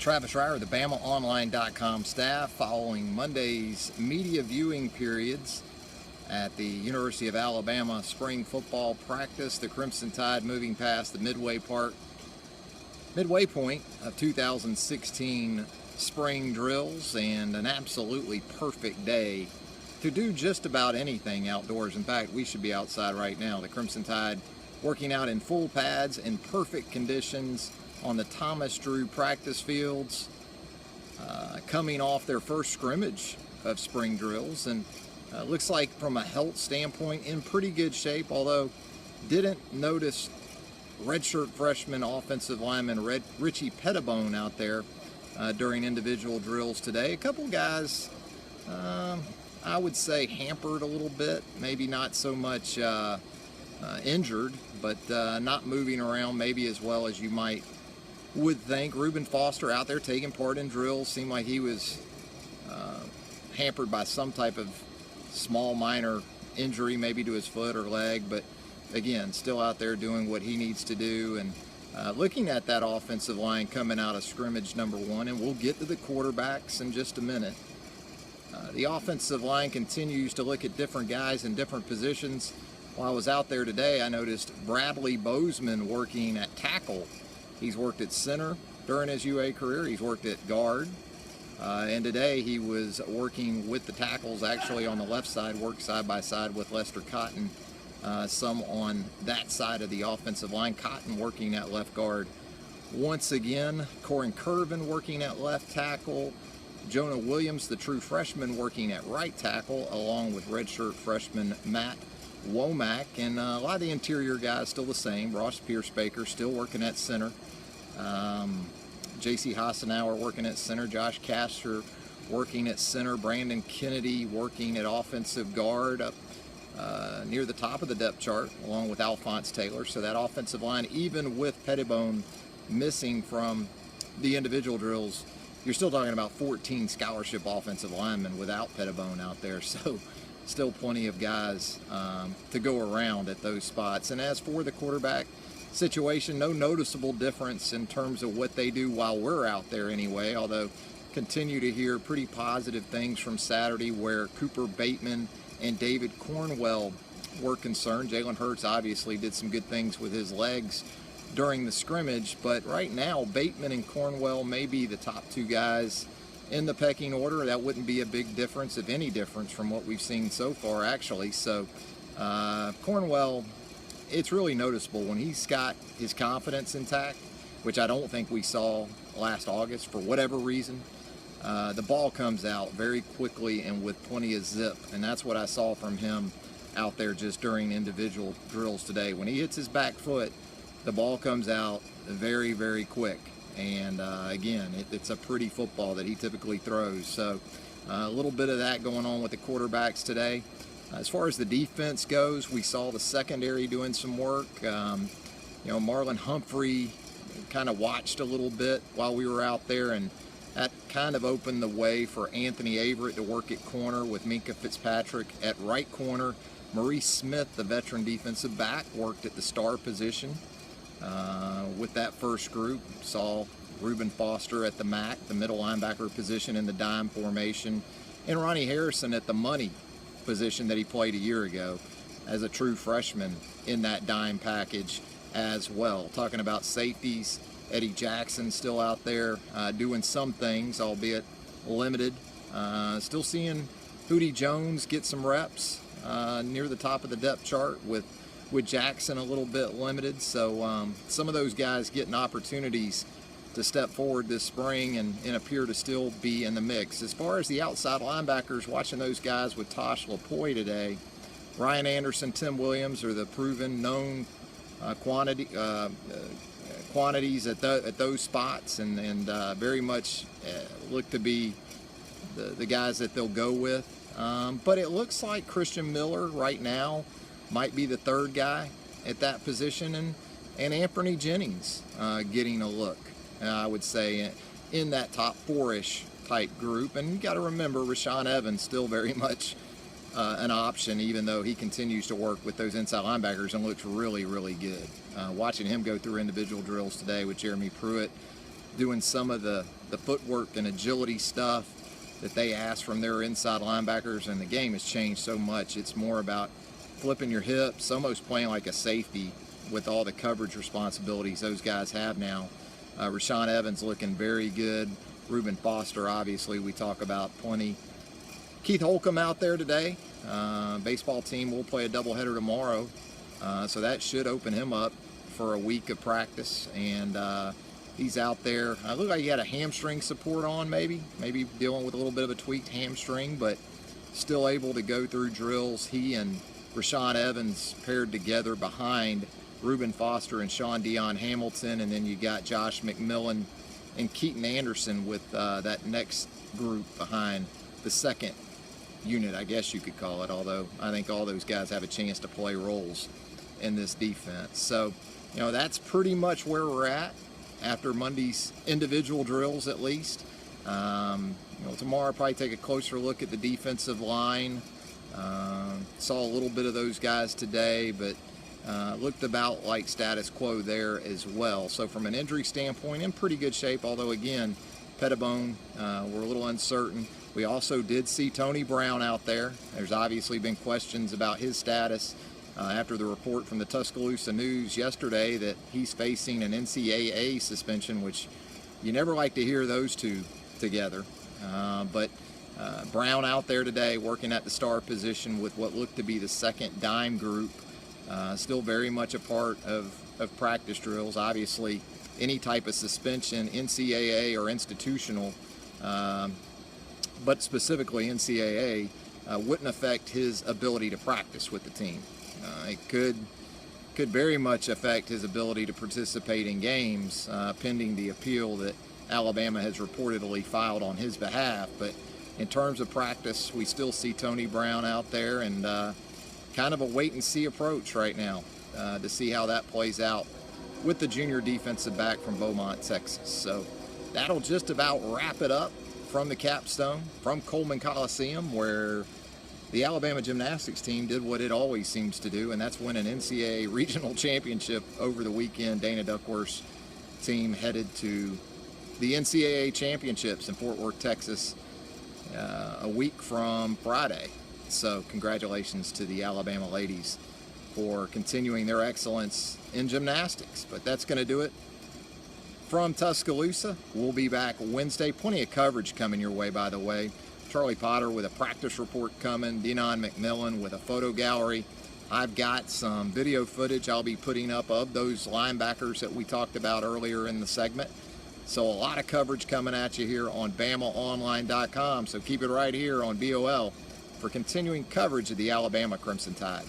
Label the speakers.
Speaker 1: Travis Reier, the BamaOnline.com staff, following Monday's media viewing periods at the University of Alabama spring football practice. The Crimson Tide moving past the midway point of 2016 spring drills, and an absolutely perfect day to do just about anything outdoors. In fact, we should be outside right now. The Crimson Tide working out in full pads in perfect conditions on the Thomas Drew practice fields, coming off their first scrimmage of spring drills, and looks like from a health standpoint in pretty good shape, although didn't notice redshirt freshman offensive lineman Richie Pettibone out there during individual drills today. A couple guys, I would say, hampered a little bit, maybe not so much injured, but not moving around maybe as well as you would think. Reuben Foster out there taking part in drills. Seemed like he was hampered by some type of small minor injury, maybe to his foot or leg, but again, still out there doing what he needs to do. And looking at that offensive line coming out of scrimmage number one, and we'll get to the quarterbacks in just a minute. The offensive line continues to look at different guys in different positions. While I was out there today, I noticed Bradley Bozeman working at tackle. He's worked at center during his UA career. He's worked at guard. And today he was working with the tackles, actually on the left side, worked side by side with Lester Cotton, some on that side of the offensive line. Cotton working at left guard once again. Corin Curvin working at left tackle. Jonah Williams, the true freshman, working at right tackle, along with redshirt freshman Matt Womack. And a lot of the interior guys still the same. Ross Pierce-Baker still working at center. J.C. Hassenauer working at center. Josh Castor working at center. Brandon Kennedy working at offensive guard up near the top of the depth chart, along with Alphonse Taylor. So that offensive line, even with Pettibone missing from the individual drills, you're still talking about 14 scholarship offensive linemen without Pettibone out there. So still plenty of guys to go around at those spots. And as for the quarterback situation, no noticeable difference in terms of what they do while we're out there anyway, although continue to hear pretty positive things from Saturday, where Cooper Bateman and David Cornwell were concerned. Jalen Hurts obviously did some good things with his legs during the scrimmage, but right now Bateman and Cornwell may be the top two guys in the pecking order. That wouldn't be a big difference, if any difference, from what we've seen so far, actually. So Cornwell, it's really noticeable when he's got his confidence intact, which I don't think we saw last August for whatever reason. The ball comes out very quickly and with plenty of zip, and that's what I saw from him out there just during individual drills today. When he hits his back foot, the ball comes out very, very quick. And again, it's a pretty football that he typically throws. So a little bit of that going on with the quarterbacks today. As far as the defense goes, we saw the secondary doing some work. Marlon Humphrey kind of watched a little bit while we were out there, and that kind of opened the way for Anthony Averett to work at corner with Minkah Fitzpatrick at right corner. Maurice Smith, the veteran defensive back, worked at the star position. With that first group, saw Reuben Foster at the MAC, the middle linebacker position in the dime formation, and Ronnie Harrison at the money position that he played a year ago as a true freshman in that dime package as well. Talking about safeties, Eddie Jackson still out there doing some things, albeit limited. Still seeing Hootie Jones get some reps near the top of the depth chart, with Jackson a little bit limited. So some of those guys getting opportunities to step forward this spring and appear to still be in the mix. As far as the outside linebackers, watching those guys with Tosh Lapoy today, Ryan Anderson, Tim Williams are the proven, known quantities at those spots, and very much look to be the guys that they'll go with. But it looks like Christian Miller right now might be the third guy at that position, and Anthony Jennings getting a look, I would say, in that top four-ish type group. And you got to remember, Rashaan Evans still very much an option, even though he continues to work with those inside linebackers and looks really, really good. Watching him go through individual drills today with Jeremy Pruitt, doing some of the footwork and agility stuff that they ask from their inside linebackers, and the game has changed so much. It's more about flipping your hips, almost playing like a safety with all the coverage responsibilities those guys have now. Rashaan Evans looking very good. Reuben Foster, obviously, we talk about plenty. Keith Holcomb out there today. Baseball team will play a doubleheader tomorrow, so that should open him up for a week of practice. And he's out there. Looked like he had a hamstring support on, maybe dealing with a little bit of a tweaked hamstring, but still able to go through drills. He and Rashaan Evans paired together behind Reuben Foster and Sean Dion Hamilton, and then you got Josh McMillan and Keaton Anderson with that next group behind the second unit, I guess you could call it, although I think all those guys have a chance to play roles in this defense. So, that's pretty much where we're at after Monday's individual drills, at least. Tomorrow I'll probably take a closer look at the defensive line. Saw a little bit of those guys today, but looked about like status quo there as well. So from an injury standpoint, in pretty good shape, although again, Pettibone, we're a little uncertain. We also did see Tony Brown out there. There's obviously been questions about his status after the report from the Tuscaloosa News yesterday that he's facing an NCAA suspension, which you never like to hear those two together. But Brown out there today working at the star position with what looked to be the second dime group. Still very much a part of practice drills. Obviously, any type of suspension, NCAA or institutional, but specifically NCAA, wouldn't affect his ability to practice with the team. It could very much affect his ability to participate in games, pending the appeal that Alabama has reportedly filed on his behalf. But in terms of practice, we still see Tony Brown out there, and kind of a wait-and-see approach right now to see how that plays out with the junior defensive back from Beaumont, Texas. So that'll just about wrap it up from the capstone, from Coleman Coliseum, where the Alabama gymnastics team did what it always seems to do, and that's win an NCAA regional championship over the weekend. Dana Duckworth's team headed to the NCAA championships in Fort Worth, Texas, a week from Friday. So congratulations to the Alabama ladies for continuing their excellence in gymnastics. But that's going to do it from Tuscaloosa. We'll be back Wednesday. Plenty of coverage coming your way, by the way. Charlie Potter with a practice report coming. Denon McMillan with a photo gallery. I've got some video footage I'll be putting up of those linebackers that we talked about earlier in the segment. So a lot of coverage coming at you here on BamaOnline.com. So keep it right here on BOL for continuing coverage of the Alabama Crimson Tide.